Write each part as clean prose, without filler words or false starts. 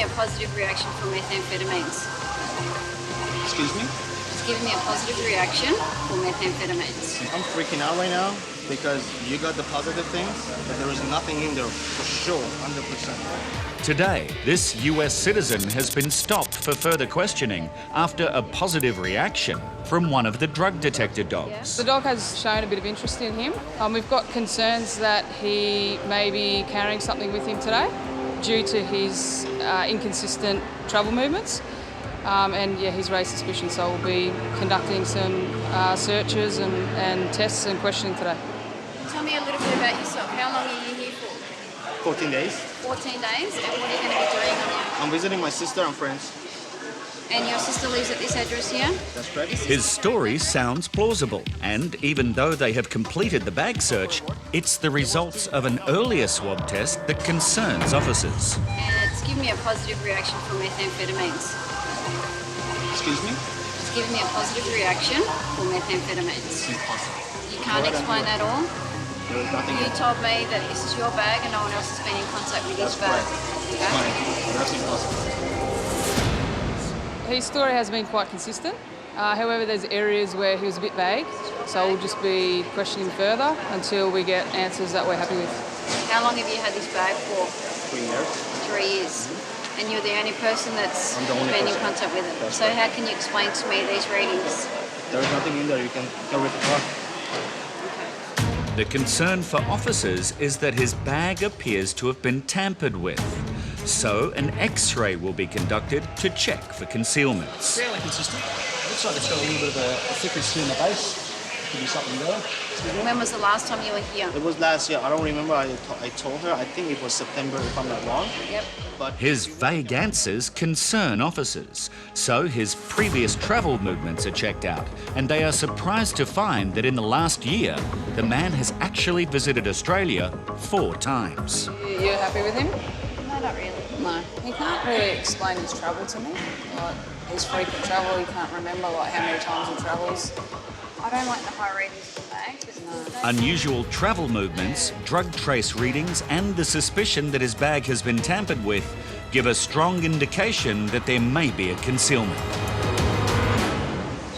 me a positive reaction for methamphetamines. Excuse me? It's giving me a positive reaction for methamphetamines. I'm freaking out right now because you got the positive things, but there is nothing in there for sure, 100%. Today, this US citizen has been stopped for further questioning after a positive reaction from one of the drug detector dogs. The dog has shown a bit of interest in him. We've got concerns that he may be carrying something with him today due to his inconsistent travel movements. And yeah, he's raised suspicion, so we'll be conducting some searches and tests and questioning today. Tell me a little bit about yourself. How long are you here for? 14 days. 14 days? And what are you going to be doing on there? I'm visiting my sister and friends. And your sister lives at this address here? That's correct. His story sounds plausible, and even though they have completed the bag search, it's the results of an earlier swab test that concerns officers. And it's given me a positive reaction for methamphetamines. Excuse me? It's giving me a positive reaction for methamphetamines. Impossible. You can't explain at all? There is nothing You in it. told me that this is your bag and no one else has been in contact with this bag. It's Okay? mine. That's impossible. His story has been quite consistent. However, there's areas where he was a bit vague, so we'll just be questioning further until we get answers that we're happy with. How long have you had this bag for? 3 years. 3 years. And you're the only person that's I'm the only been in person. contact with it. That's So right. how can you explain to me these readings? There is nothing in there. You can get rid of the car. The concern for officers is that his bag appears to have been tampered with. So an X-ray will be conducted to check for concealments. Fairly consistent. Looks like it's got a little bit of a thickness in the base. Could be something there. When was the last time you were here? It was last year. I don't remember. I told her. I think it was September, if I'm not wrong. Yep. But His vague answers concern officers, so his previous travel movements are checked out, and they are surprised to find that in the last year, the man has actually visited Australia 4 times. You're happy with him? No, not really. No. He can't really explain his travel to me. Like, his frequent travel, he can't remember like how many times he travels. I don't like the high readings in the bag. But Unusual travel movements, drug trace readings, and the suspicion that his bag has been tampered with give a strong indication that there may be a concealment.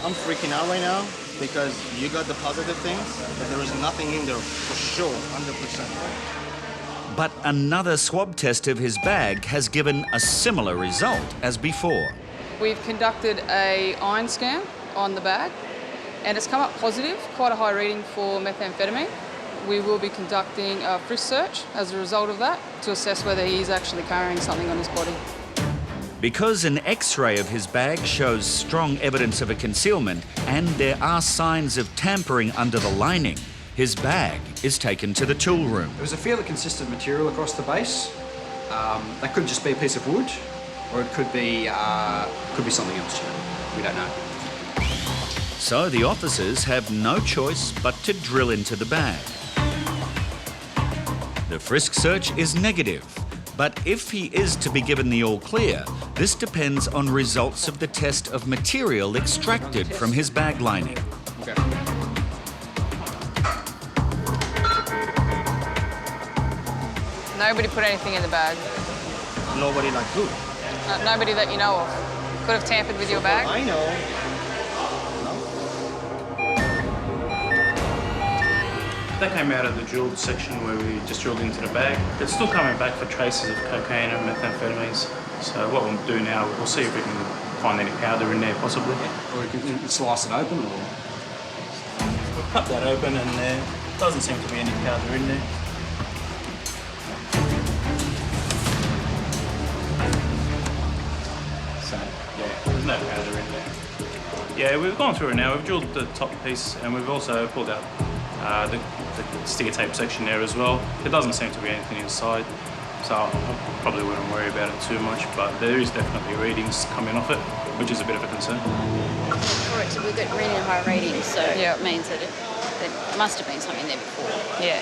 I'm freaking out right now because you got the positive things, but there is nothing in there for sure, 100%. But another swab test of his bag has given a similar result as before. We've conducted an iron scan on the bag, and it's come up positive, quite a high reading for methamphetamine. We will be conducting a Frisk search as a result of that to assess whether he is actually carrying something on his body. Because an X-ray of his bag shows strong evidence of a concealment and there are signs of tampering under the lining, his bag is taken to the tool room. It was a fairly consistent material across the base. That could just be a piece of wood, or it could be something else. We don't know. So the officers have no choice but to drill into the bag. The Frisk search is negative, but if he is to be given the all clear, this depends on results of the test of material extracted from his bag lining. Okay. Nobody put anything in the bag. Nobody like who? Nobody that you know of could have tampered with your bag. I know. That came out of the drilled section where we just drilled into the bag. It's still coming back for traces of cocaine and methamphetamines. So what we'll do now, we'll see if we can find any powder in there possibly. Or you can slice it open, or... We'll cut that open and there doesn't seem to be any powder in there. So, yeah, there's no powder in there. Yeah, we've gone through it now. We've drilled the top piece and we've also pulled out the sticker tape section there as well. There doesn't seem to be anything inside, so I probably wouldn't worry about it too much, but there is definitely readings coming off it, which is a bit of a concern. Correct, so we've got really high ratings, so Yeah. it means that there must have been something there before. Yeah.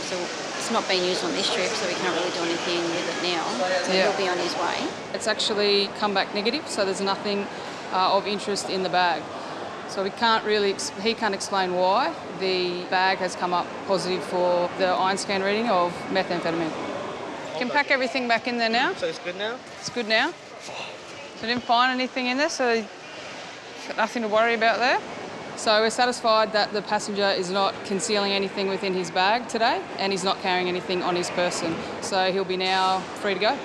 So it's not being used on this trip, so we can't really do anything with it now. So Yeah. he'll be on his way. It's actually come back negative, so there's nothing of interest in the bag. So he can't explain why the bag has come up positive for the iron scan reading of methamphetamine. can pack everything back in there now. So it's good now? It's good now. So didn't find anything in there, so got nothing to worry about there. So we're satisfied that the passenger is not concealing anything within his bag today, and he's not carrying anything on his person. So he'll be now free to go.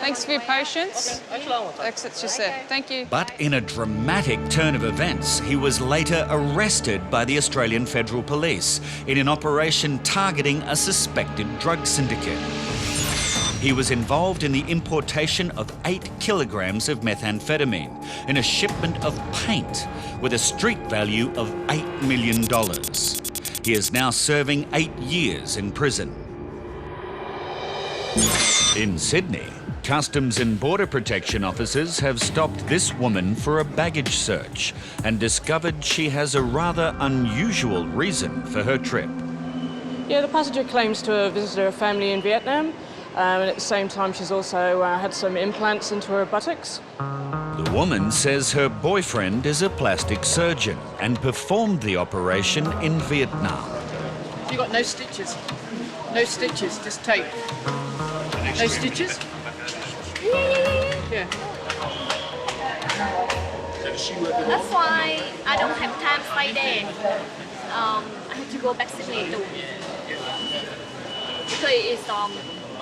Thanks for your patience. Exit's just there. Thank you. But in a dramatic turn of events, he was later arrested by the Australian Federal Police in an operation targeting a suspected drug syndicate. He was involved in the importation of 8 kilograms of methamphetamine in a shipment of paint with a street value of $8 million. He is now serving 8 years in prison. In Sydney, Customs and Border Protection officers have stopped this woman for a baggage search and discovered she has a rather unusual reason for her trip. Yeah, the passenger claims to have visited her family in Vietnam, and at the same time she's also had some implants into her buttocks. The woman says her boyfriend is a plastic surgeon and performed the operation in Vietnam. You got no stitches? No stitches, just tape. No stitches? Yeah. That's why I don't have time to stay there. I have to go back to Sydney too. Because it's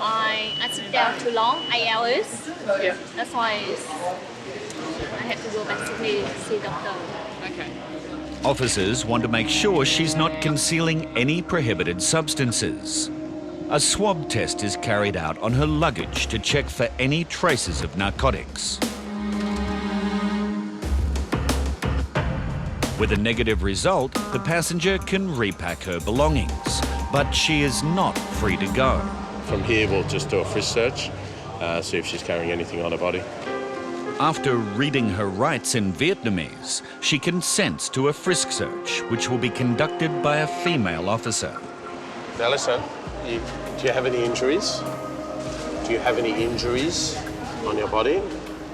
I sit down too long, 8 hours. Yeah. That's why I have to go back to Sydney to see doctor. Okay. Officers want to make sure she's not concealing any prohibited substances. A swab test is carried out on her luggage to check for any traces of narcotics. With a negative result, the passenger can repack her belongings, but she is not free to go. From here, we'll just do a frisk search, see if she's carrying anything on her body. After reading her rights in Vietnamese, she consents to a frisk search, which will be conducted by a female officer. Now listen, do you have any injuries? Do you have any injuries on your body?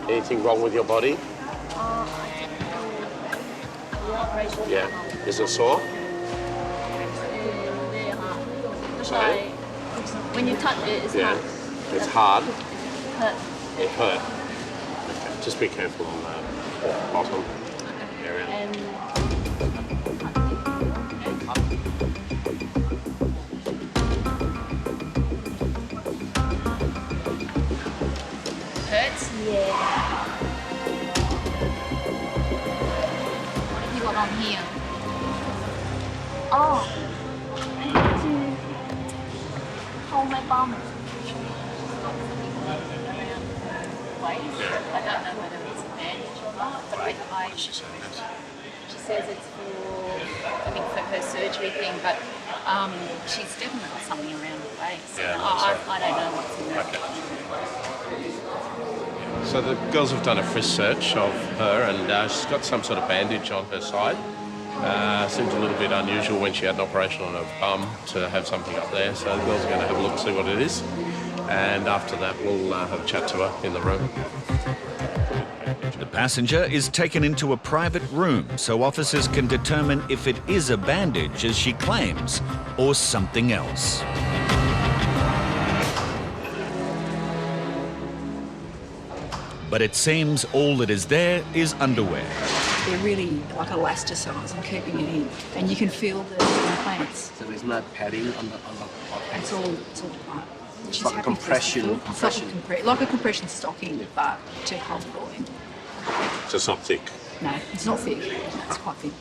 Anything wrong with your body? Yeah. Is it sore? Sorry? When you touch it, it's Yeah. hard. It's hard. Hurt. It hurt. Okay. Just be careful on the bottom area. And Hurts? yeah. What have you got on here? Oh, I have to hold my bum. I don't know whether it's a bandage or not, but she says it's for her surgery thing, but she's definitely got something around her face. Yeah, I don't know what's in there. So the girls have done a frisk search of her, and she's got some sort of bandage on her side. Seems a little bit unusual when she had an operation on her bum to have something up there. So the girls are going to have a look and see what it is. And after that, we'll have a chat to her in the room. The passenger is taken into a private room so officers can determine if it is a bandage, as she claims, or something else. But it seems all that is there is underwear. They're really like elasticized and keeping it in, and you can feel the implants. So there's no padding on the It's all tight. It's like a compression. Like a compression stocking, but too comfortable in. So it's not thick? No, it's not thick. No, it's quite thin.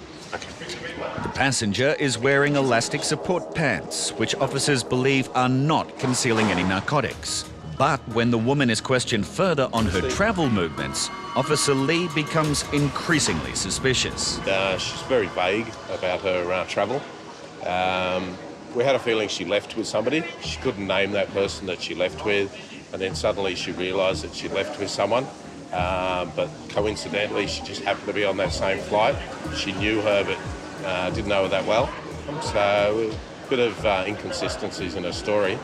The passenger is wearing elastic support pants, which officers believe are not concealing any narcotics. But when the woman is questioned further on her travel movements, Officer Lee becomes increasingly suspicious. She's very vague about her travel. We had a feeling she left with somebody. She couldn't name that person that she left with, and then suddenly she realised that she left with someone. But coincidentally, she just happened to be on that same flight. She knew her, but didn't know her that well. So a bit of inconsistencies in her story.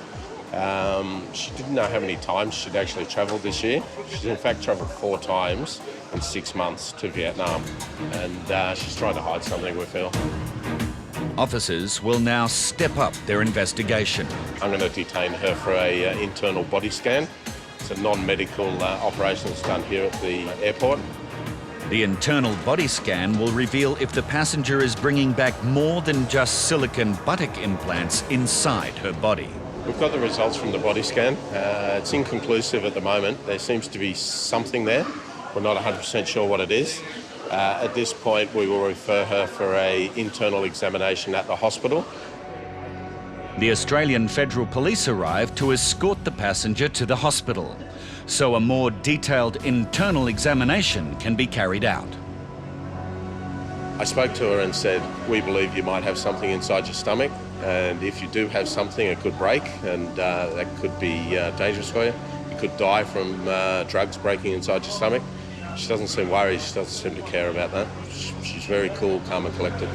She didn't know how many times she'd actually travelled this year. She's in fact travelled 4 times in 6 months to Vietnam, and she's trying to hide something, we feel. Officers will now step up their investigation. I'm going to detain her for a internal body scan. It's a non-medical operation that's done here at the airport. The internal body scan will reveal if the passenger is bringing back more than just silicone buttock implants inside her body. We've got the results from the body scan. It's inconclusive at the moment. There seems to be something there. We're not 100% sure what it is. At this point, we will refer her for an internal examination at the hospital. The Australian Federal Police arrived to escort the passenger to the hospital, so a more detailed internal examination can be carried out. I spoke to her and said, we believe you might have something inside your stomach, and if you do have something, it could break, and that could be dangerous for you. You could die from drugs breaking inside your stomach. She doesn't seem worried, she doesn't seem to care about that. She's very cool, calm and collected.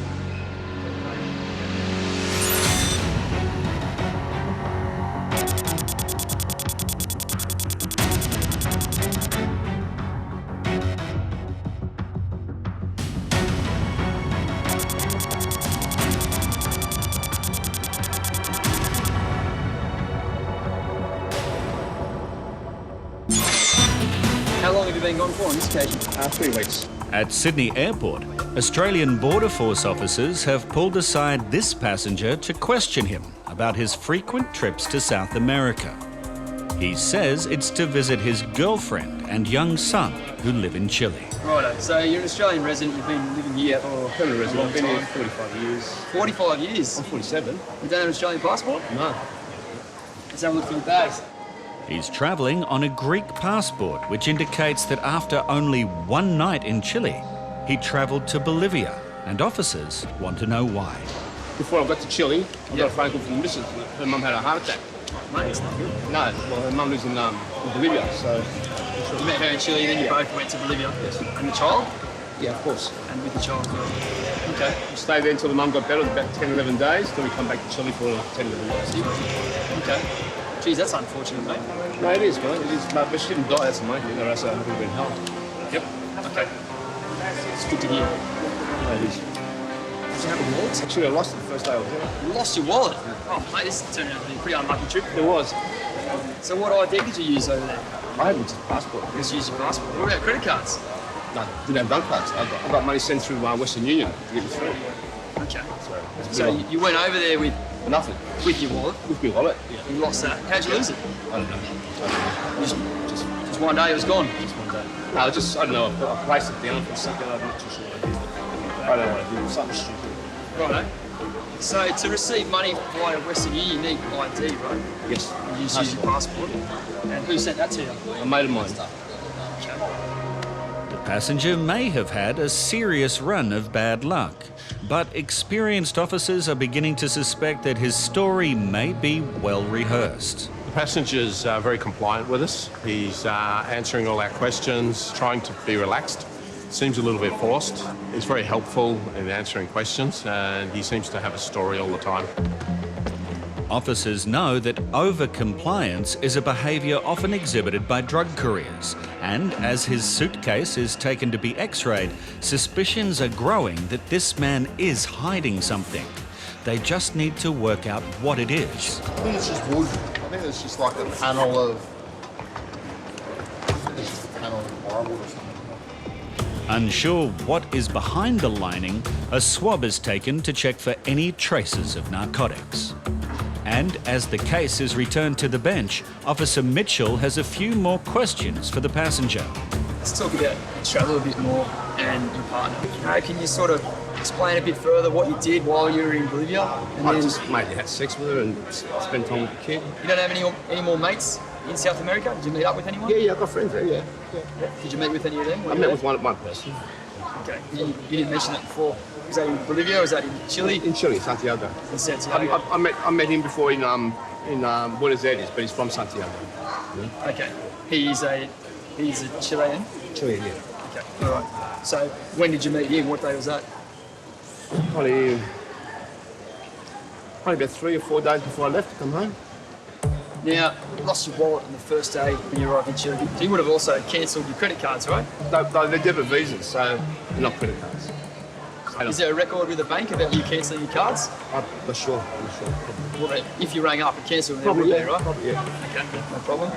How long have you been gone for on this occasion? 3 weeks. At Sydney Airport, Australian Border Force officers have pulled aside this passenger to question him about his frequent trips to South America. He says it's to visit his girlfriend and young son who live in Chile. Righto, so you're an Australian resident, you've been living here for Permanent resident. I've been here time. 45 years. 45 years? I'm 47. You don't have an Australian passport? No. Let's have a look for your bags. He's travelling on a Greek passport, which indicates that after only one night in Chile, he travelled to Bolivia, and officers want to know why. Before I got to Chile, I got a phone call from the missus. Her mum had a heart attack. Mate, it's not good. No, well, her mum lives in Bolivia, so... You met her in Chile, then you both went to Bolivia. Yes. And the child? Yeah, of course. And with the child. Okay. We stayed there until the mum got better, about 10, 11 days. Then we come back to Chile for 10, 11 days. Okay. Geez, that's unfortunate, mate. No, it is, mate. It is, but she didn't die, that's the main thing. The rest of it would have been hell. Yep. Okay. It's good to hear. No, it is. Did you have a wallet? Actually, I lost it the first day I was there. You lost your wallet? Oh, mate, this turned out to be a pretty unlucky trip. It was. So what ID did you use over there? I had just a passport. Just use your passport. What about credit cards? No, didn't have bank cards. I got money sent through Western Union to get me through. Okay. So you went over there with nothing. With your wallet? With my wallet, yeah. You lost that. How'd you lose it? I don't know. Just one day it was gone? Just one day. No, I don't know. I placed it down for something. I'm not too sure what I did. I don't want to do something stupid. Righto. So to receive money via Western Union, you need ID, right? Yes. You just use your passport. And who sent that to you? A mate of mine. The passenger may have had a serious run of bad luck, but experienced officers are beginning to suspect that his story may be well rehearsed. The passenger's very compliant with us. He's answering all our questions, trying to be relaxed. Seems a little bit forced. He's very helpful in answering questions, and he seems to have a story all the time. Officers know that over-compliance is a behaviour often exhibited by drug couriers, and as his suitcase is taken to be x-rayed, suspicions are growing that this man is hiding something. They just need to work out what it is. I think it's just wood. I think it's just like a panel of... It's just a panel of plywood or something. Unsure what is behind the lining, a swab is taken to check for any traces of narcotics. And as the case is returned to the bench, Officer Mitchell has a few more questions for the passenger. Let's talk about travel a bit more and your partner. Can you sort of explain a bit further what you did while you were in Bolivia? And I just mainly had sex with her and spent time with the kid. You don't have any more mates in South America? Did you meet up with anyone? Yeah, I've got friends there, yeah. Did you meet with any of them? I met with one person. Okay. You didn't mention that before. Was that in Bolivia or was that in Chile? In Chile, Santiago. In Santiago. I met him before in Buenos Aires, but he's from Santiago. Yeah. Okay. He's a Chilean? Chilean, yeah. Okay. All right. So when did you meet him? What day was that? Probably about 3 or 4 days before I left to come home. Now, you lost your wallet on the first day when you arrived in Chile. So you would have also cancelled your credit cards, right? They're debit visas, so they're not credit cards. Is there a record with the bank about you cancelling your cards? I'm not sure. Well, if you rang up and cancelled, then Probably, would be, yeah. right? Probably, yeah. Okay, no problem.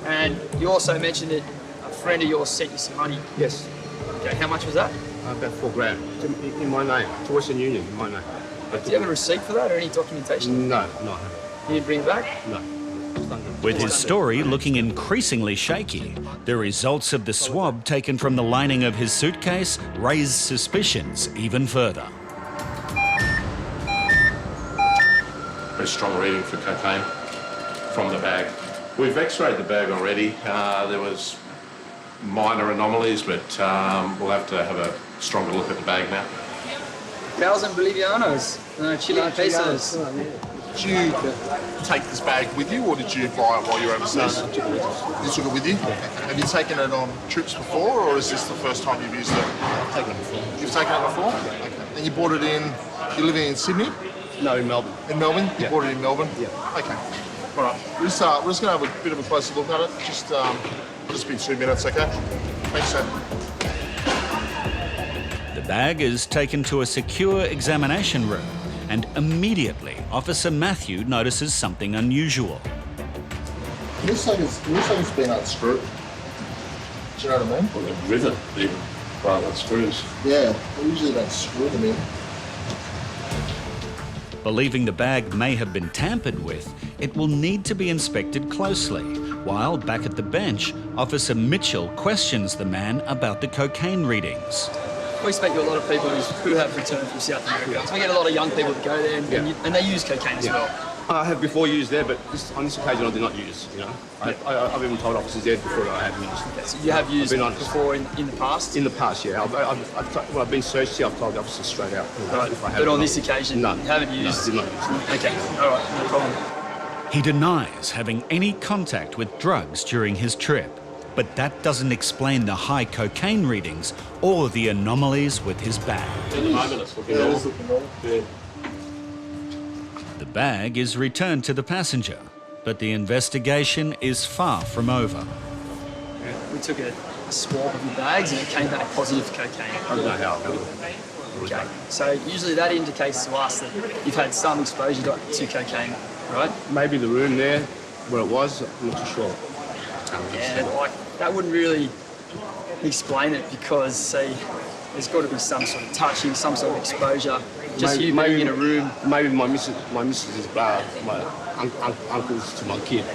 And you also mentioned that a friend of yours sent you some money. Yes. Okay, how much was that? About $4,000 in my name, to Western Union in my name. Do you have a receipt for that or any documentation? No. You didn't bring it back? No. With his story looking increasingly shaky, the results of the swab taken from the lining of his suitcase raised suspicions even further. Very strong reading for cocaine from the bag. We've x-rayed the bag already. There was minor anomalies, but we'll have to have a stronger look at the bag now. 1,000 Bolivianos, Chilean pesos. Did you take this bag with you, or did you buy it while you were overseas? You took it with you? Okay. Have you taken it on trips before, or is this the first time you've used it? I've taken it before. You've taken it before? Okay. And you bought it you're living in Sydney? No, in Melbourne. In Melbourne? You bought it in Melbourne? Yeah. Okay. All right. We're just going to have a bit of a closer look at it. Just be 2 minutes, okay? Thanks, sir. The bag is taken to a secure examination room, and immediately Officer Matthew notices something unusual. Looks like it's been unscrewed. Do you know what I mean? Well, the rivet even rather than screws. Yeah, they usually don't screw them in. Believing the bag may have been tampered with, it will need to be inspected closely, while back at the bench, Officer Mitchell questions the man about the cocaine readings. We speak to a lot of people who have returned from South America. So we get a lot of young people that go there and they use cocaine as well. I have before used there, but on this occasion I did not use, you know. I've even told officers there before that I have used. Okay, so you have used before in the past? In the past, yeah. When I've been searched here, I've told the officers straight out. Right. But on this occasion, you haven't used? No, I did not use. Okay, all right, no problem. He denies having any contact with drugs during his trip, but that doesn't explain the high cocaine readings or the anomalies with his bag. At the moment, it's looking normal. Yeah. The bag is returned to the passenger, but the investigation is far from over. We took a swab of your bags and it came back positive for cocaine. I don't know how. Okay, so usually that indicates to us that you've had some exposure to cocaine, right? Maybe the room there, where it was, I'm not too sure. Yeah, like, that wouldn't really explain it because, say, there's got to be some sort of touching, some sort of exposure. Just you being in a room. Maybe my missus' my uncle's to my kid.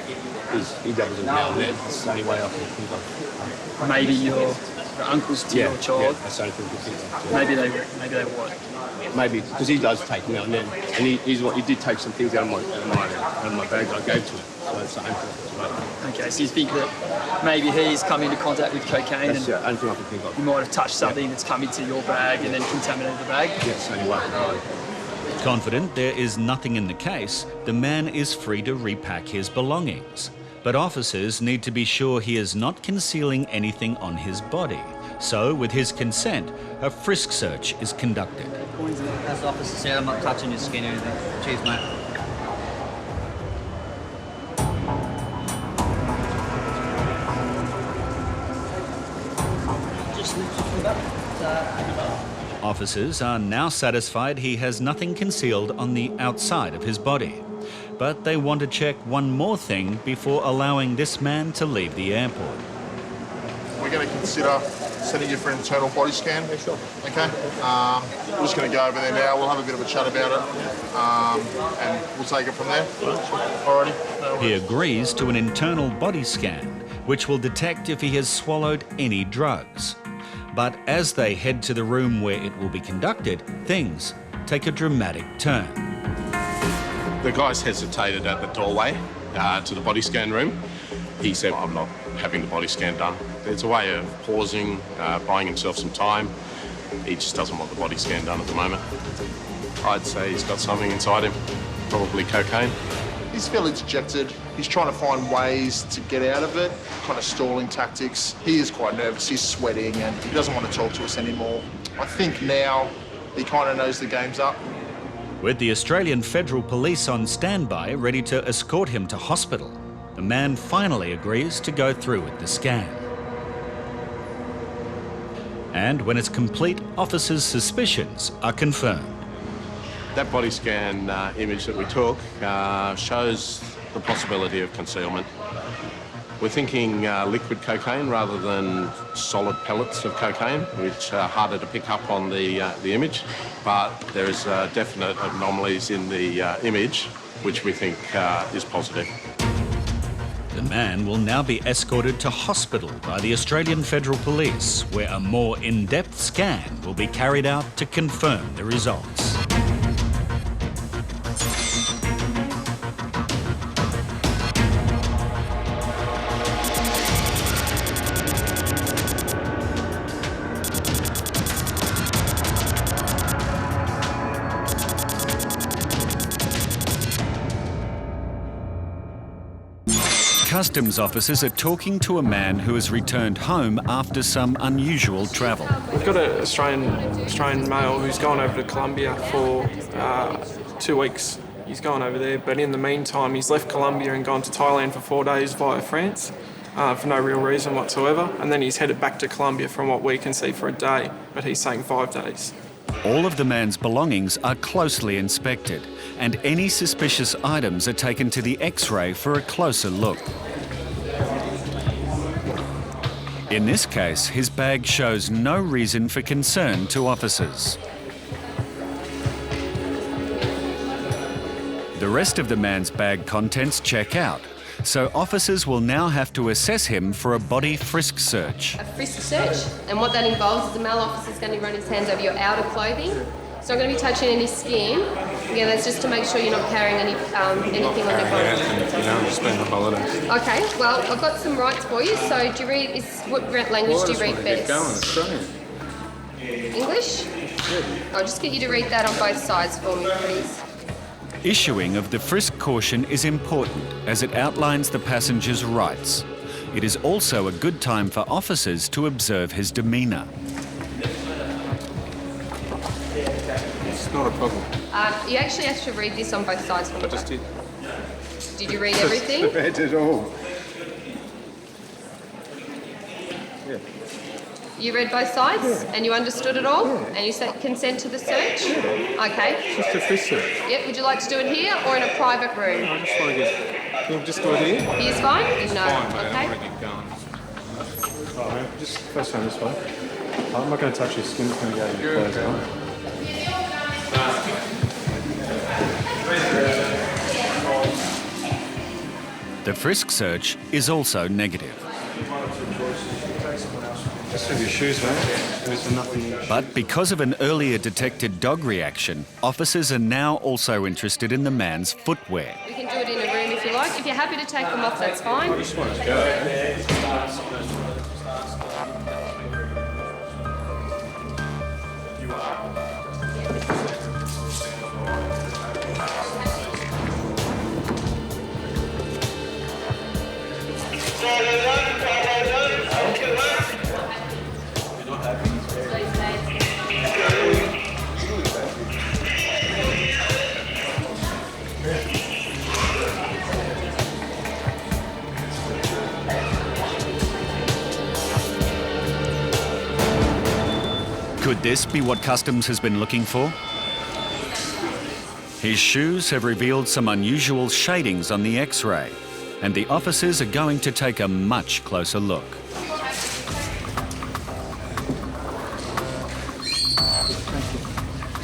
He dabbles in now and then. It's the only way I can think of. Maybe your uncles to your child. Yeah, that's the only thing I can think of. Maybe they would. Maybe because he does take now and then, and he did take some things out of my bag that I gave to him. So it's the only thing. Right. Okay, so you think that maybe he's come into contact with cocaine That's the only thing I can think of. You might have touched something that's come into your bag and then contaminated the bag? Yes, anyway. Confident there is nothing in the case, the man is free to repack his belongings. But officers need to be sure he is not concealing anything on his body. So, with his consent, a frisk search is conducted. As the officer said, I'm not touching your skin or anything. Cheers, mate. Officers are now satisfied he has nothing concealed on the outside of his body. But they want to check one more thing before allowing this man to leave the airport. We're going to consider sending you for an internal body scan. Yeah, sure. Okay. We're just going to go over there now. We'll have a bit of a chat about it, and we'll take it from there. Alrighty. He agrees to an internal body scan, which will detect if he has swallowed any drugs. But as they head to the room where it will be conducted, things take a dramatic turn. The guys hesitated at the doorway to the body scan room. He said, I'm not having the body scan done. There's a way of pausing, buying himself some time. He just doesn't want the body scan done at the moment. I'd say he's got something inside him, probably cocaine. He's fairly dejected. He's trying to find ways to get out of it, kind of stalling tactics. He is quite nervous, he's sweating, and he doesn't want to talk to us anymore. I think now he kind of knows the game's up. With the Australian Federal Police on standby, ready to escort him to hospital, the man finally agrees to go through with the scan. And when it's complete, officers' suspicions are confirmed. That body scan image that we took shows the possibility of concealment. We're thinking liquid cocaine rather than solid pellets of cocaine, which are harder to pick up on the image, but there is definite anomalies in the image, which we think is positive. The man will now be escorted to hospital by the Australian Federal Police, where a more in-depth scan will be carried out to confirm the results. Customs officers are talking to a man who has returned home after some unusual travel. We've got an Australian male who's gone over to Colombia for 2 weeks. He's gone over there, but in the meantime, he's left Colombia and gone to Thailand for 4 days via France for no real reason whatsoever. And then he's headed back to Colombia from what we can see for a day, but he's saying 5 days. All of the man's belongings are closely inspected, and any suspicious items are taken to the X-ray for a closer look. In this case, his bag shows no reason for concern to officers. The rest of the man's bag contents check out, so officers will now have to assess him for a body frisk search. A frisk search, and what that involves is the male officer is going to run his hands over your outer clothing. It's not going to be touching any skin. Again, that's just to make sure you're not carrying anything on your body. I'm just been on holidays. Okay, well, I've got some rights for you. So, do you read? What language do you read best? Australian. English? I'll just get you to read that on both sides for me, please. Issuing of the frisk caution is important as it outlines the passenger's rights. It is also a good time for officers to observe his demeanour. It's not a problem. You actually have to read this on both sides for me. I just did. Did you read everything? I read it all. Yeah. You read both sides? Yeah. And you understood it all? Yeah. And you said consent to the search? Yeah. Okay. It's just a frisk search. Yep, would you like to do it here or in a private room? I just want to get... Can we just do it here? Here's fine? No. Fine, mate. Okay. I want to get going. All right, just face down this way. I'm not going to touch your skin. It's going to go in your clothes, right? The frisk search is also negative. Just with your shoes, mate. There's nothing. But because of an earlier detected dog reaction, officers are now also interested in the man's footwear. We can do it in a room if you like. If you're happy to take them off, that's fine. I just want to go. Could this be what Customs has been looking for? His shoes have revealed some unusual shadings on the X-ray, and the officers are going to take a much closer look.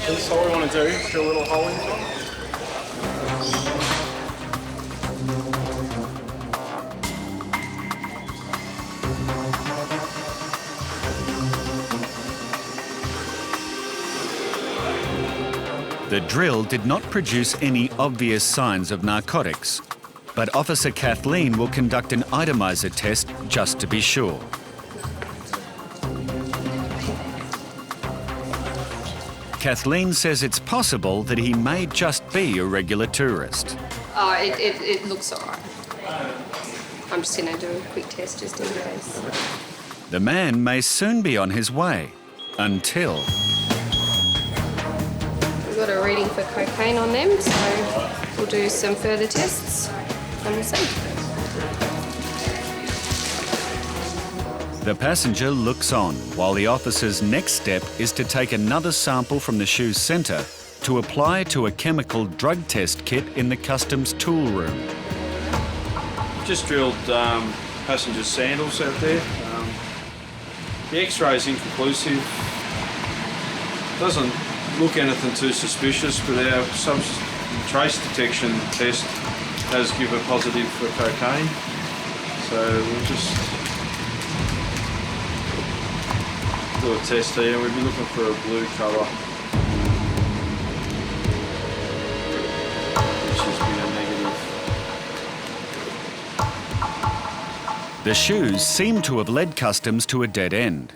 So this is what we want to do, drill a little hole into it. The drill did not produce any obvious signs of narcotics, but Officer Kathleen will conduct an itomizer test just to be sure. Kathleen says it's possible that he may just be a regular tourist. Oh, it looks all right. I'm just going to do a quick test just in case. The man may soon be on his way, until... We've got a reading for cocaine on them, so we'll do some further tests and we'll see. The passenger looks on while the officer's next step is to take another sample from the shoe's centre to apply to a chemical drug test kit in the customs tool room. Just drilled passenger's sandals out there. The X-ray is inconclusive. Doesn't look anything too suspicious, but our trace detection test has given positive for cocaine. So we'll just do a test here. We'll be looking for a blue colour, which has been a negative. The shoes seem to have led customs to a dead end,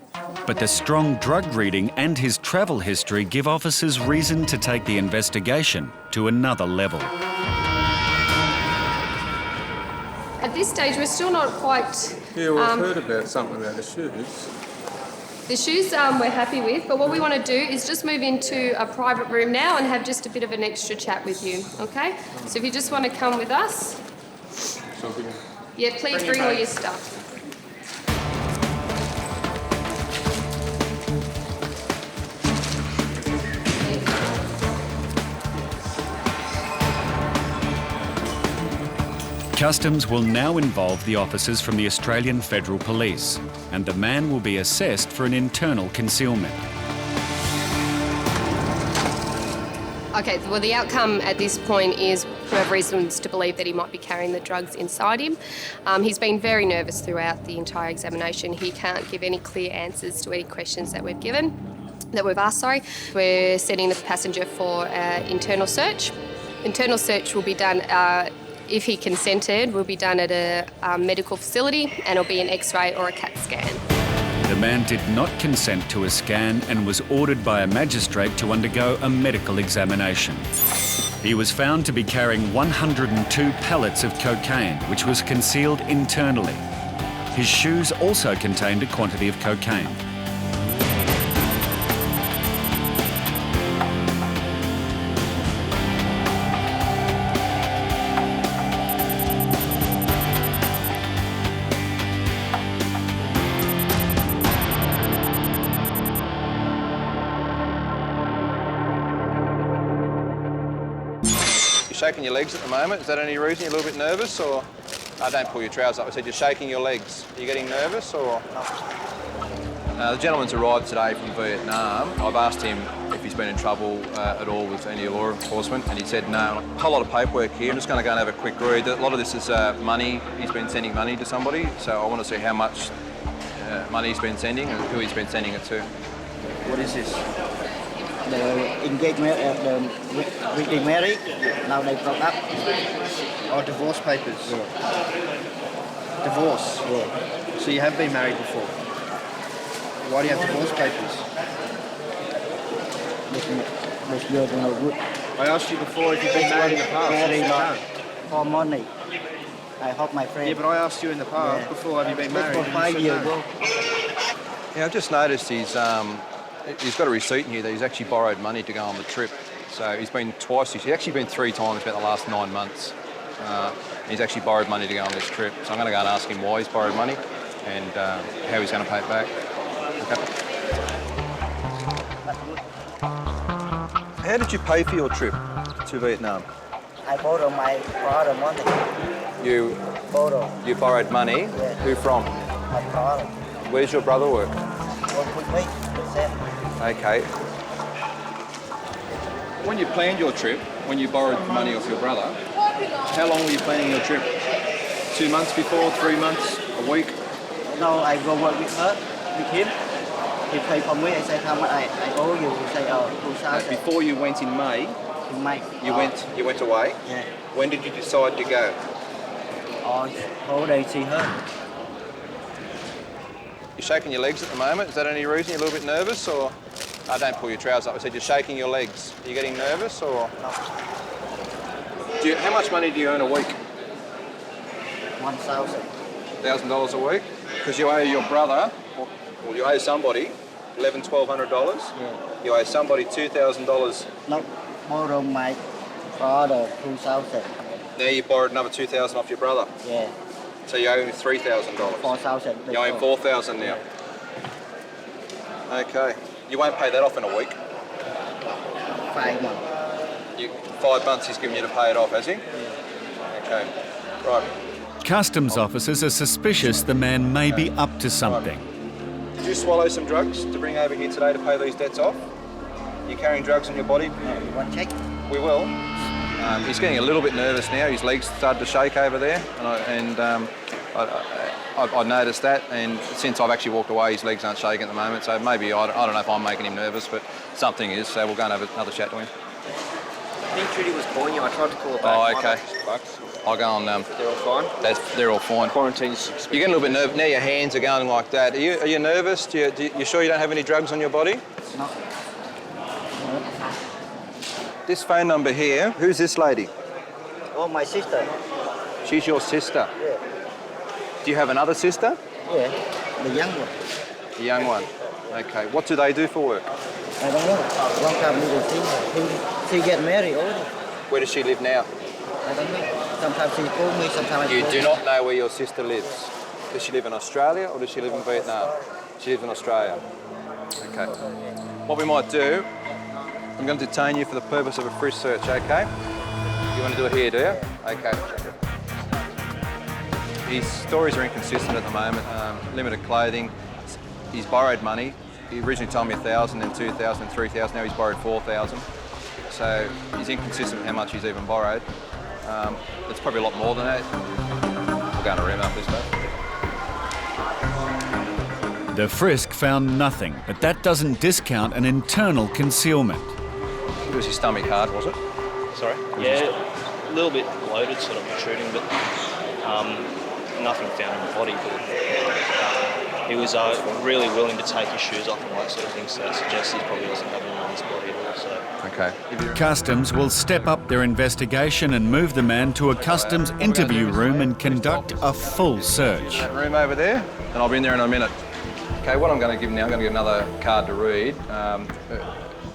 but the strong drug reading and his travel history give officers reason to take the investigation to another level. At this stage, we're still not quite... Yeah, we've heard about something about the shoes. The shoes we're happy with, but what we want to do is just move into a private room now and have just a bit of an extra chat with you, okay? So if you just want to come with us. Yeah, please bring all your stuff. Customs will now involve the officers from the Australian Federal Police, and the man will be assessed for an internal concealment. Okay, well the outcome at this point is we have reasons to believe that he might be carrying the drugs inside him. He's been very nervous throughout the entire examination. He can't give any clear answers to any questions that we've asked. We're sending the passenger for internal search. Internal search will be done, if he consented, will be done at a medical facility, and it'll be an X-ray or a CAT scan. The man did not consent to a scan and was ordered by a magistrate to undergo a medical examination. He was found to be carrying 102 pallets of cocaine, which was concealed internally. His shoes also contained a quantity of cocaine. Shaking your legs at the moment. Is that any reason you're a little bit nervous, or? Don't pull your trousers up. I said you're shaking your legs. Are you getting nervous, or? The gentleman's arrived today from Vietnam. I've asked him if he's been in trouble at all with any law enforcement, and he said no. A whole lot of paperwork here. I'm just going to go and have a quick read. A lot of this is money. He's been sending money to somebody, so I want to see how much money he's been sending and who he's been sending it to. What is this? The engagement, the married, now they broke up. Oh, divorce papers? Yeah. Divorce? Yeah. So you have been married before? Why do you have divorce papers? I asked you before if you've been married in the past. Married for money. I help my friend. Yeah, but I asked you in the past before, have you been married? For 5 years ago. Yeah, I've just noticed he's got a receipt in here that he's actually borrowed money to go on the trip. So he's been twice. He's actually been 3 times about the last 9 months. He's actually borrowed money to go on this trip. So I'm going to go and ask him why he's borrowed money and how he's going to pay it back. Okay. How did you pay for your trip to Vietnam? I borrowed my brother money. You borrowed money? Yeah. Who from? My brother. Where's your brother work? Work with me. Okay. When you planned your trip, when you borrowed money off your brother, how long were you planning your trip? 2 months before, 3 months, a week? No, I go work with her, with him. He pay for me. I say how much I owe you. He say, 2,000. Before you went in May, In May. you went away? Yeah. When did you decide to go? Whole day see her. You're shaking your legs at the moment. Is that any reason you're a little bit nervous, or? Don't pull your trousers up. I said you're shaking your legs. Are you getting nervous, or? How much money do you earn a week? 1,000. $1,000 a week? Because you owe your brother, or you owe somebody, $1,100, $1,200. Yeah. You owe somebody $2,000. No, borrow my brother 2,000. Now you borrowed another $2,000 off your brother. Yeah. So you owe $3,000. 4,000. You owe him $4,000 now. Okay. You won't pay that off in a week. 5 months. 5 months he's given you to pay it off, has he? Okay. Right. Customs officers are suspicious the man may be up to something. Did you swallow some drugs to bring over here today to pay these debts off? You carrying drugs on your body? You want to check? We will. He's getting a little bit nervous now. His legs started to shake over there, and I noticed that. And since I've actually walked away, his legs aren't shaking at the moment. So maybe I don't know if I'm making him nervous, but something is. So we'll go and have another chat to him. I think Trudy was calling you. I tried to call her back. Oh, okay. I'll go on. They're all fine. They're all fine. Quarantine's. You're getting a little bit nervous now. Your hands are going like that. Are you nervous? You sure you don't have any drugs on your body? No. This phone number here. Who's this lady? Oh, my sister. She's your sister. Yeah. Do you have another sister? Yeah, the young one. The young one. Okay. What do they do for work? I don't know. Long time we will see. She get married already. Where does she live now? I don't know. Sometimes she call me, sometimes I You call do her. not know where your sister lives. Does she live in Australia or does she live in Vietnam? She lives in Australia. Okay. What we might do, I'm going to detain you for the purpose of a frisk search, okay? You want to do it here, do you? Okay. His stories are inconsistent at the moment. Limited clothing. He's borrowed money. He originally told me 1,000, then 2,000, then 3,000. Now he's borrowed 4,000. So he's inconsistent with how much he's even borrowed. It's probably a lot more than that. We'll go in a room after this, though. The frisk found nothing, but that doesn't discount an internal concealment. It was his stomach hard, was it? Sorry? Yeah, a little bit bloated, sort of protruding, but nothing found in the body. But he was really willing to take his shoes off and that sort of thing, so it suggests he probably doesn't have any on his body at all. So. Okay. Customs will step up their investigation and move the man to a customs interview room and conduct a full search. That room over there, and I'll be in there in a minute. Okay, what I'm going to give now, I'm going to give another card to read,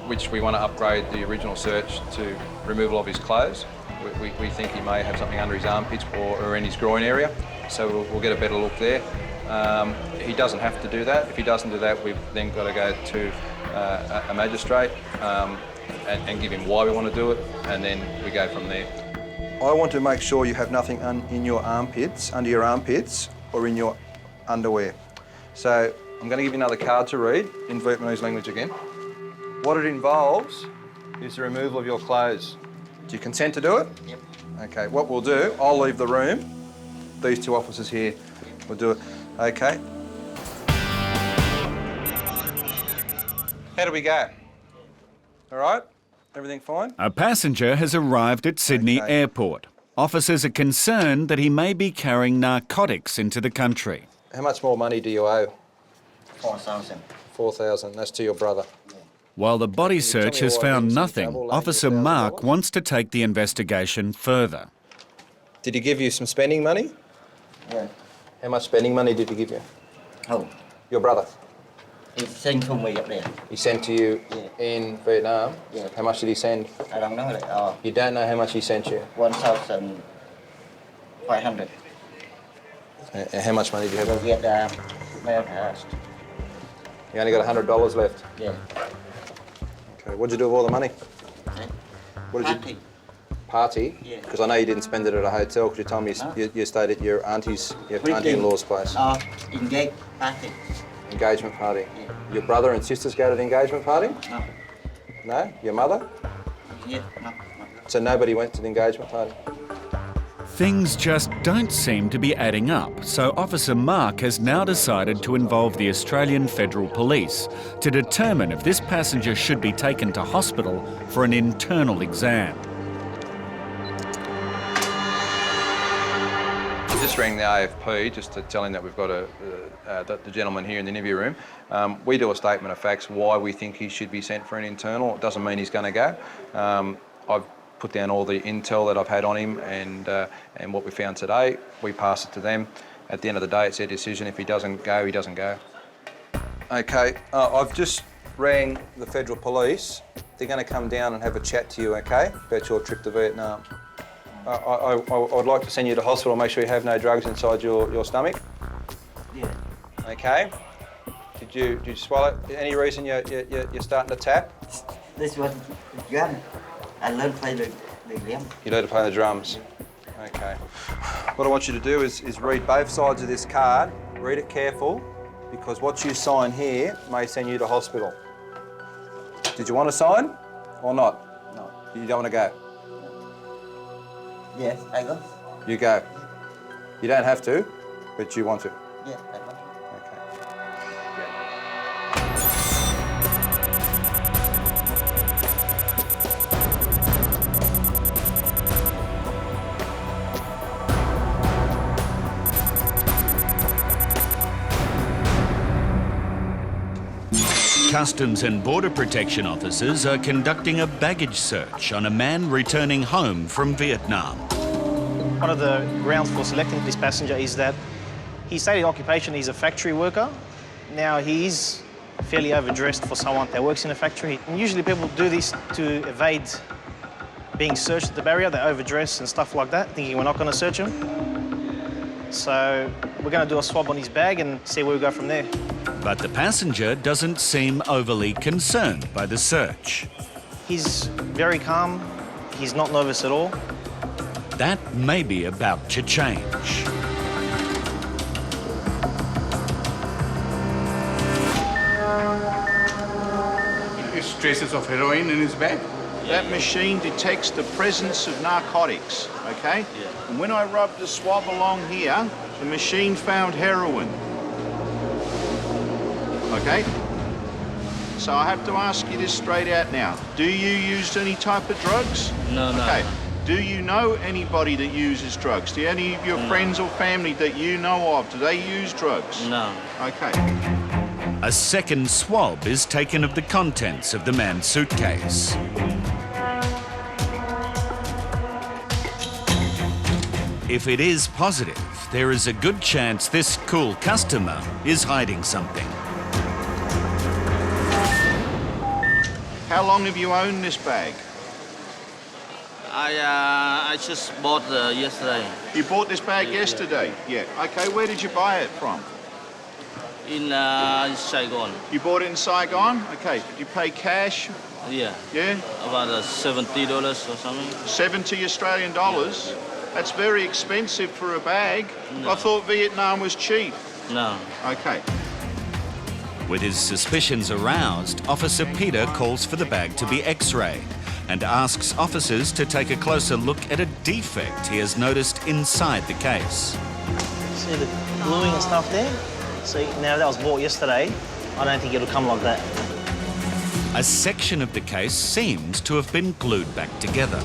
which we want to upgrade the original search to removal of his clothes. We think he may have something under his armpits or in his groin area, so we'll get a better look there. He doesn't have to do that. If he doesn't do that, we've then got to go to a magistrate and give him why we want to do it, and then we go from there. I want to make sure you have nothing in your armpits, under your armpits, or in your underwear. So I'm going to give you another card to read in Vietnamese language again. What it involves is the removal of your clothes. Do you consent to do it? Yep. Okay, what we'll do, I'll leave the room. These two officers here will do it. Okay. How do we go? All right? Everything fine? A passenger has arrived at Sydney Airport. Officers are concerned that he may be carrying narcotics into the country. How much more money do you owe? 4,000. 4,000. That's to your brother. While the body search has found nothing, Officer Mark wants to take the investigation further. Did he give you some spending money? Yeah. How much spending money did he give you? Oh. Your brother? He sent to me up there. He sent to you in Vietnam? Yeah. How much did he send? I don't know. You don't know how much he sent you? 1,500. And how much money do you have? We'll get mail passed. You only got $100 left? Yeah. Okay, what'd you do with all the money? What did Party. you... Party? Yeah. Because I know you didn't spend it at a hotel, because you told me you stayed at your auntie-in-law's place. Engagement party. Engagement party. Yeah. Your brother and sisters go to the engagement party? No. No? Your mother? Yeah, no. So nobody went to the engagement party? Things just don't seem to be adding up, so Officer Mark has now decided to involve the Australian Federal Police to determine if this passenger should be taken to hospital for an internal exam. I just rang the AFP just to tell him that we've got the gentleman here in the interview room. We do a statement of facts why we think he should be sent for an internal. It doesn't mean he's going to go. I've put down all the intel that I've had on him and what we found today. We pass it to them. At the end of the day, it's their decision. If he doesn't go, he doesn't go. Okay, I've just rang the Federal Police. They're going to come down and have a chat to you, okay, about your trip to Vietnam. I'd like to send you to hospital, make sure you have no drugs inside your stomach. Yeah. Okay. Did you swallow? Any reason you're starting to tap? This was drum. I learned to play the drum. You learn to play the drums. Okay. What I want you to do is read both sides of this card. Read it careful, because what you sign here may send you to hospital. Did you want to sign or not? No. You don't want to go? Yes, I go. You go. You don't have to, but you want to. Yeah, I go. Customs and Border Protection officers are conducting a baggage search on a man returning home from Vietnam. One of the grounds for selecting this passenger is that his stated occupation is a factory worker. Now, he's fairly overdressed for someone that works in a factory. And usually people do this to evade being searched at the barrier. They overdress and stuff like that, thinking we're not going to search him. So we're going to do a swab on his bag and see where we go from there. But the passenger doesn't seem overly concerned by the search. He's very calm. He's not nervous at all. That may be about to change. There's traces of heroin in his bag. That machine detects the presence of narcotics, okay? Yeah. And when I rubbed the swab along here, the machine found heroin. Okay? So I have to ask you this straight out now. Do you use any type of drugs? No, no. Okay. Do you know anybody that uses drugs? Do any of your friends or family that you know of, do they use drugs? No. Okay. A second swab is taken of the contents of the man's suitcase. If it is positive, there is a good chance this cool customer is hiding something. How long have you owned this bag? I just bought yesterday. You bought this bag yesterday? Yeah. Okay, where did you buy it from? In Saigon. You bought it in Saigon? Okay. Did you pay cash? Yeah. Yeah? About $70 or something. 70 Australian dollars? That's very expensive for a bag. No. I thought Vietnam was cheap. No. Okay. With his suspicions aroused, Officer Peter calls for the bag to be x-rayed and asks officers to take a closer look at a defect he has noticed inside the case. See the gluing and stuff there? See, now that was bought yesterday, I don't think it'll come like that. A section of the case seems to have been glued back together.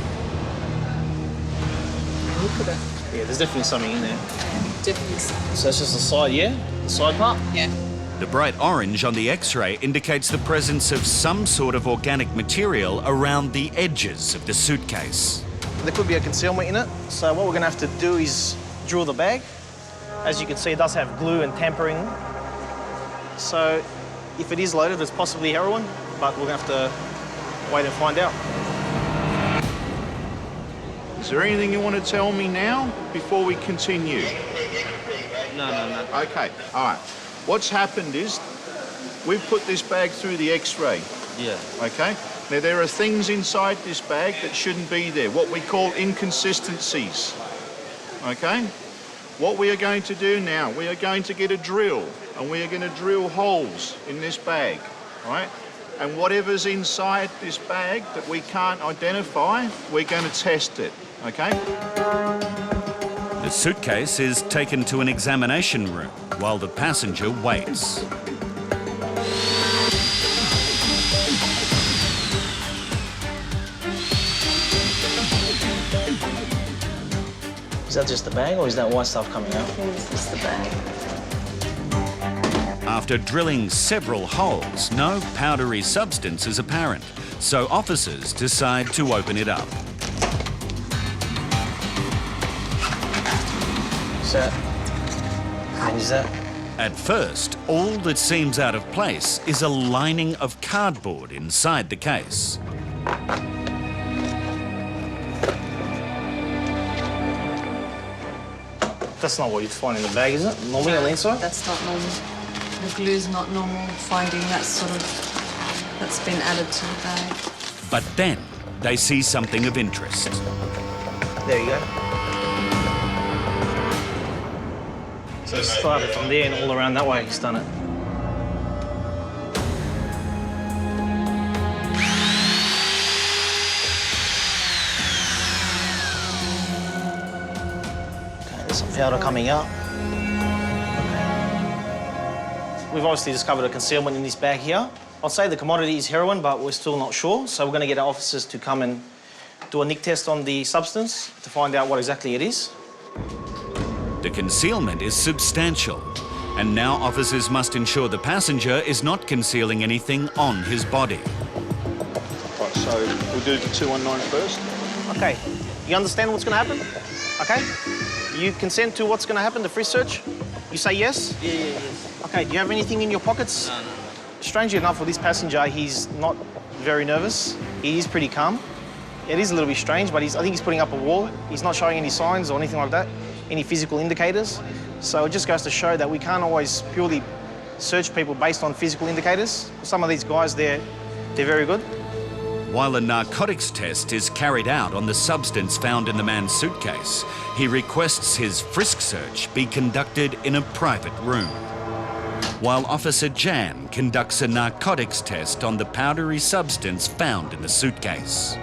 Look at that. Yeah, there's definitely something in there. Definitely. So it's just the side, yeah? The side part? Yeah. The bright orange on the x-ray indicates the presence of some sort of organic material around the edges of the suitcase. There could be a concealment in it, so what we're going to have to do is drill the bag. As you can see, it does have glue and tampering. So if it is loaded, it's possibly heroin, but we're going to have to wait and find out. Is there anything you want to tell me now before we continue? No. Okay, all right. What's happened is we've put this bag through the x-ray. Yeah. Okay? Now, there are things inside this bag that shouldn't be there, what we call inconsistencies. Okay? What we are going to do now, we are going to get a drill, and we are going to drill holes in this bag, right? And whatever's inside this bag that we can't identify, we're going to test it, okay? The suitcase is taken to an examination room while the passenger waits. Is that just the bag, or is that white stuff coming out? It's just the bag. After drilling several holes, no powdery substance is apparent, so officers decide to open it up. Is that? At first, all that seems out of place is a lining of cardboard inside the case. That's not what you'd find in the bag, is it? Normally on the inside? That's not normal. The glue's not normal. Finding that sort of, that's been added to the bag. But then they see something of interest. There you go. So it started from there and all around that way he's done it. Okay, there's some powder coming out. We've obviously discovered a concealment in this bag here. I'd say the commodity is heroin, but we're still not sure. So we're going to get our officers to come and do a nick test on the substance to find out what exactly it is. The concealment is substantial, and now officers must ensure the passenger is not concealing anything on his body. Right, so we'll do the 219 first. Okay, you understand what's going to happen? Okay? You consent to what's going to happen, the frisk search? You say yes? Yeah, yes. Okay, do you have anything in your pockets? No. Strangely enough, for this passenger, he's not very nervous. He is pretty calm. It is a little bit strange, but I think he's putting up a wall. He's not showing any signs or anything like that, any physical indicators. So it just goes to show that we can't always purely search people based on physical indicators. Some of these guys, they're very good. While a narcotics test is carried out on the substance found in the man's suitcase, he requests his frisk search be conducted in a private room. While Officer Jan conducts a narcotics test on the powdery substance found in the suitcase.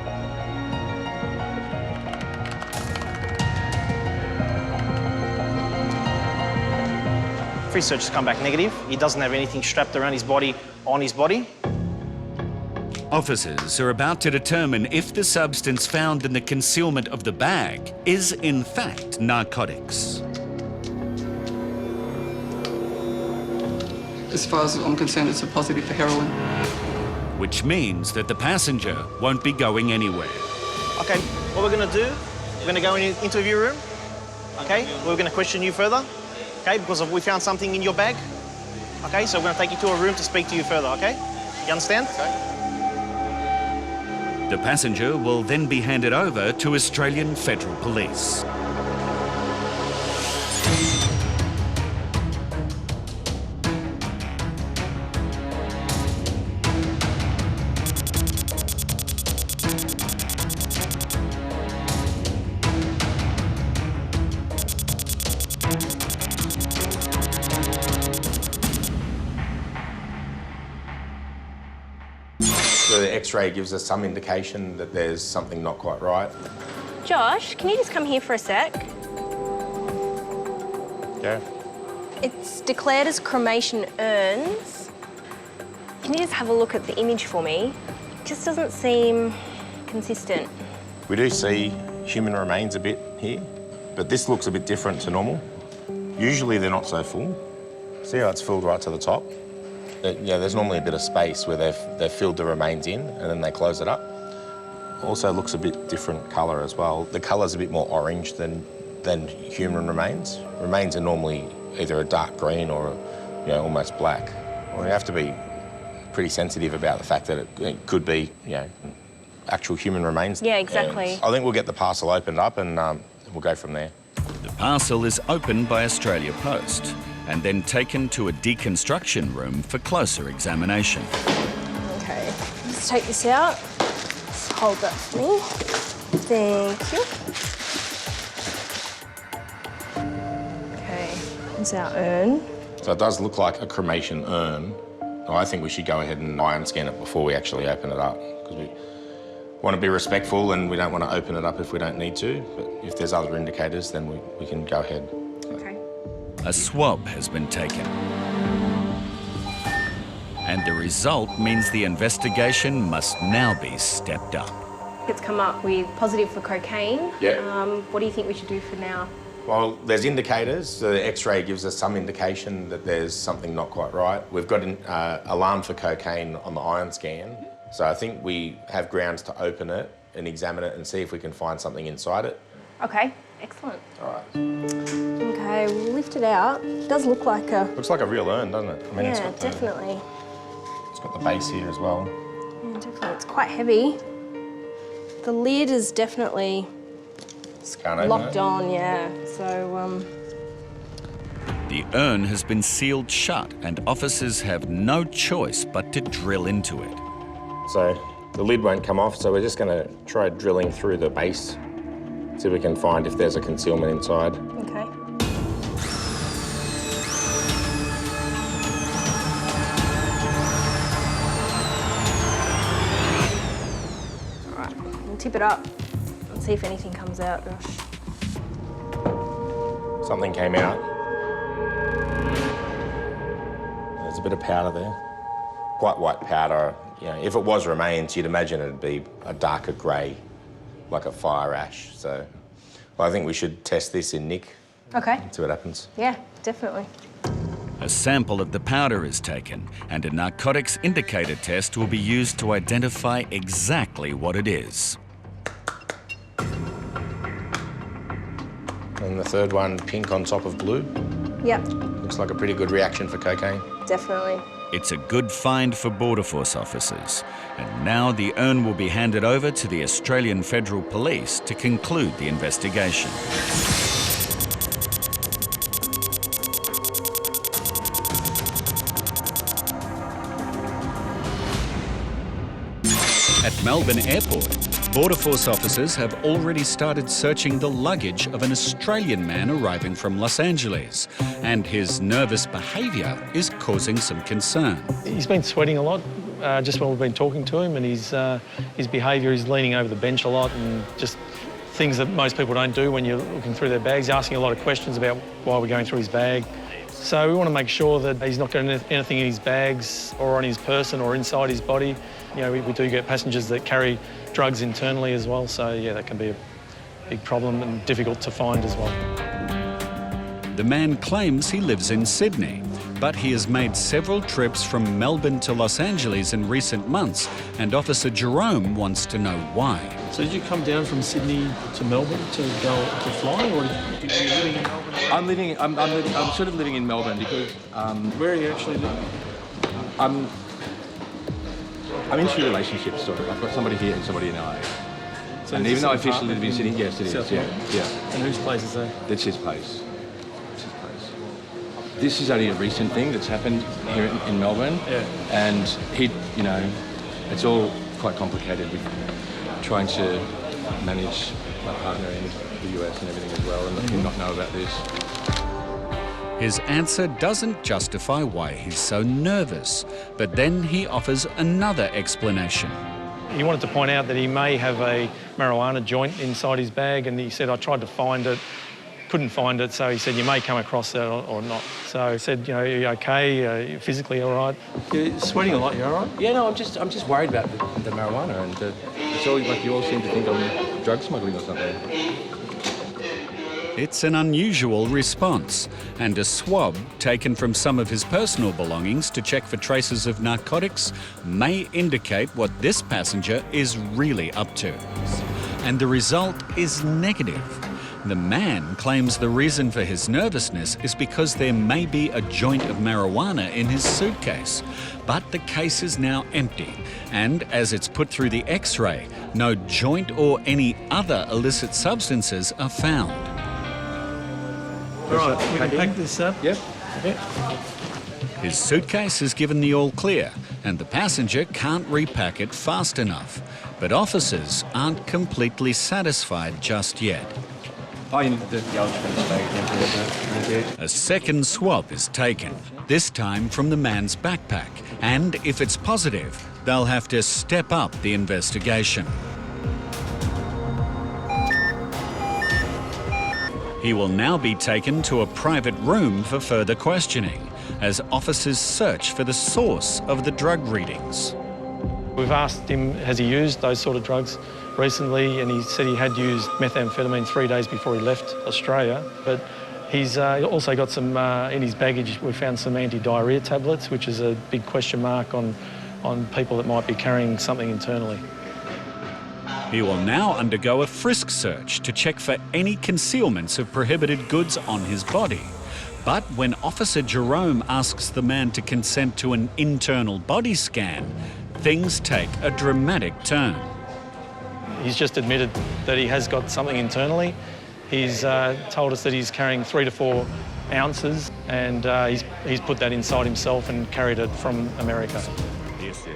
Frisk search has come back negative. He doesn't have anything strapped around his body, on his body. Officers are about to determine if the substance found in the concealment of the bag is in fact narcotics. As far as I'm concerned, it's a positive for heroin. Which means that the passenger won't be going anywhere. Okay, what we're going to do, we're going to go in the interview room. Okay, we're going to question you further. Okay, because we found something in your bag. Okay, so we're going to take you to a room to speak to you further, okay? You understand? Okay. The passenger will then be handed over to Australian Federal Police. The X-ray gives us some indication that there's something not quite right. Josh, can you just come here for a sec? Yeah. It's declared as cremation urns. Can you just have a look at the image for me? It just doesn't seem consistent. We do see human remains a bit here, but this looks a bit different to normal. Usually they're not so full. See how it's filled right to the top? Yeah, there's normally a bit of space where they've filled the remains in and then they close it up. Also looks a bit different colour as well. The colour's a bit more orange than human remains. Remains are normally either a dark green or almost black. Well, you have to be pretty sensitive about the fact that it could be actual human remains. Yeah, exactly. And I think we'll get the parcel opened up and we'll go from there. The parcel is opened by Australia Post and then taken to a deconstruction room for closer examination. Okay, let's take this out. Just hold that for me. Thank you. Okay, here's our urn. So it does look like a cremation urn. I think we should go ahead and ion scan it before we actually open it up, because we want to be respectful and we don't want to open it up if we don't need to. But if there's other indicators, then we can go ahead. Okay. A swab has been taken. And the result means the investigation must now be stepped up. It's come up with positive for cocaine. Yeah. What do you think we should do for now? Well, there's indicators. The X-ray gives us some indication that there's something not quite right. We've got an alarm for cocaine on the ion scan. So I think we have grounds to open it and examine it and see if we can find something inside it. Okay, excellent. All right. Okay, we'll lift it out. It does look like a... Looks like a real urn, doesn't it? I mean, yeah, definitely. It's got the base here as well. Yeah, definitely. It's quite heavy. The lid is definitely locked on, yeah. So, The urn has been sealed shut and officers have no choice but to drill into it. So the lid won't come off, so we're just going to try drilling through the base, see if we can find if there's a concealment inside. Okay. All right, we'll tip it up and see if anything comes out, Josh. Something came out. There's a bit of powder there. Quite white powder. You know, if it was remains, you'd imagine it'd be a darker grey, like a fire ash. So well, I think we should test this in Nick. Okay. See what happens. Yeah, definitely. A sample of the powder is taken and a narcotics indicator test will be used to identify exactly what it is. And the third one, pink on top of blue. Yep, Looks like a pretty good reaction for cocaine. definitely. It's a good find for Border Force officers. And now the urn will be handed over to the Australian Federal Police to conclude the investigation. At Melbourne Airport, Border Force officers have already started searching the luggage of an Australian man arriving from Los Angeles, and his nervous behaviour is causing some concern. He's been sweating a lot just when we've been talking to him, and his behaviour is leaning over the bench a lot and just things that most people don't do when you're looking through their bags, asking a lot of questions about why we're going through his bag. So we want to make sure that he's not got anything in his bags or on his person or inside his body. You know, we do get passengers that carry drugs internally as well, so yeah, that can be a big problem and difficult to find as well. The man claims he lives in Sydney, but he has made several trips from Melbourne to Los Angeles in recent months, and Officer Jerome wants to know why. So did you come down from Sydney to Melbourne to go to fly, or are you living in Melbourne? I'm sort of living in Melbourne because. Where are you actually living? I'm into relationships, sort of. I've got somebody here and somebody in LA. So And is even this though I an officially live in apartment Sydney, yes, it is. South Yeah, Melbourne? yeah. And whose place is that? That's his place. It's his place. This is only a recent thing that's happened here in Melbourne. Yeah. And he, you know, it's all quite complicated with trying to manage my partner in the US and everything as well, and him not know about this. His answer doesn't justify why he's so nervous, but then he offers another explanation. He wanted to point out that he may have a marijuana joint inside his bag, and he said, I tried to find it, couldn't find it, so he said, you may come across that or not. So I said, you know, are you okay? Are you physically all right? You're sweating a lot, you all right? Yeah, no, I'm just worried about the marijuana, and it's all like you all seem to think I'm drug smuggling or something. It's an unusual response, and a swab taken from some of his personal belongings to check for traces of narcotics may indicate what this passenger is really up to. And the result is negative. The man claims the reason for his nervousness is because there may be a joint of marijuana in his suitcase. But the case is now empty, and as it's put through the X-ray, no joint or any other illicit substances are found. All right, we can pack this up. Yep. Okay. His suitcase is given the all clear, and the passenger can't repack it fast enough. But officers aren't completely satisfied just yet. Oh, you need the bag. A second swab is taken, this time from the man's backpack, and if it's positive, they'll have to step up the investigation. He will now be taken to a private room for further questioning, as officers search for the source of the drug readings. We've asked him, has he used those sort of drugs recently, and he said he had used methamphetamine 3 days before he left Australia, but he's also got some, in his baggage, we found some anti-diarrhea tablets, which is a big question mark on people that might be carrying something internally. He will now undergo a frisk search to check for any concealments of prohibited goods on his body. But when Officer Jerome asks the man to consent to an internal body scan, things take a dramatic turn. He's just admitted that he has got something internally. He's told us that he's carrying 3 to 4 ounces, and he's put that inside himself and carried it from America. Yes, yeah.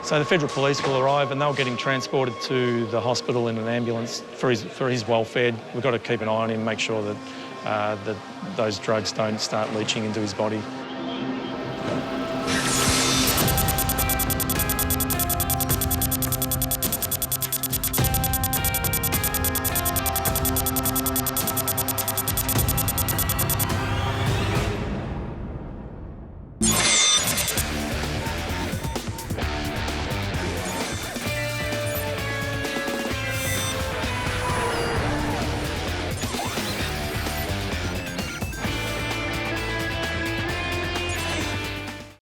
So the federal police will arrive and they'll get him transported to the hospital in an ambulance for his welfare. We've got to keep an eye on him, make sure that those drugs don't start leaching into his body.